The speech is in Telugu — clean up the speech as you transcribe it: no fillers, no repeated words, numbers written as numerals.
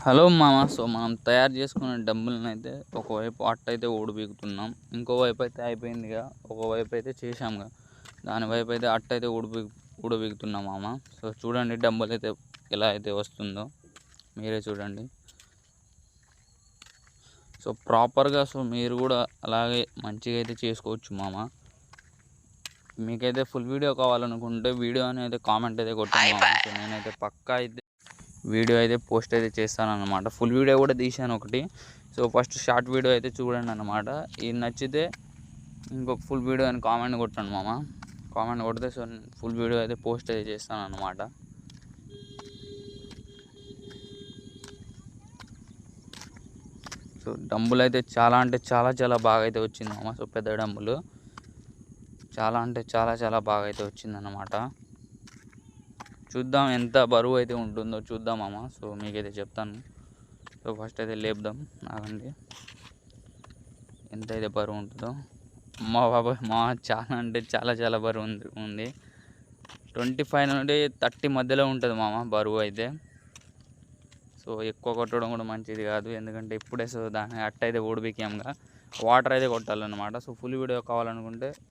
హలో మామ. సో మనం తయారు చేసుకున్న డంబుల్ని అయితే ఒకవైపు అట్టయితే ఊడిపీకుతున్నాం, ఇంకోవైపు అయితే అయిపోయిందిగా, ఒకవైపు అయితే చేసాంగా, దాని వైపు అయితే అట్టయితే ఊడబీకుతున్నాం మామ. సో చూడండి డంబుల్ అయితే ఎలా అయితే వస్తుందో మీరే చూడండి. సో ప్రాపర్గా సో మీరు కూడా అలాగే మంచిగా అయితే చేసుకోవచ్చు మామ. మీకైతే ఫుల్ వీడియో కావాలనుకుంటే వీడియో అనేది కామెంట్ అయితే కొట్టండి మామ. సో నేనైతే పక్కా అయితే వీడియో అయితే పోస్ట్ అయితే చేస్తాను అన్నమాట. ఫుల్ వీడియో కూడా తీసాను ఒకటి. సో ఫస్ట్ షార్ట్ వీడియో అయితే చూడండి అన్నమాట. ఇది నచ్చితే ఇంకొక ఫుల్ వీడియో అని కామెంట్ కొట్టండి మామ. కామెంట్ కొడితే సో ఫుల్ వీడియో అయితే పోస్ట్ అయితే చేస్తాను అన్నమాట. సో డంబుల్ అయితే చాలా అంటే చాలా బాగా అయితే వచ్చింది మామ. సో పెద్ద డంబులు చాలా అంటే చాలా బాగా అయితే వచ్చిందన్నమాట. చూద్దాం ఎంత బరువు అయితే ఉంటుందో చూద్దాం మామ. సో మీకైతే చెప్తాను. సో ఫస్ట్ అయితే లేపుదాం, ఆగండి, ఎంత అయితే బరువు ఉంటుందో. మా బాబాయ్ మా చాలా అంటే చాలా బరువు ఉంది. 25 నుండి 30 మధ్యలో ఉంటుంది మామ బరువు అయితే. సో ఎక్కువ కొట్టడం కూడా మంచిది కాదు, ఎందుకంటే ఇప్పుడే సో దాన్ని అట్టయితే ఊడిపికాంగా వాటర్ అయితే కొట్టాలన్నమాట. సో ఫుల్ వీడియో కావాలనుకుంటే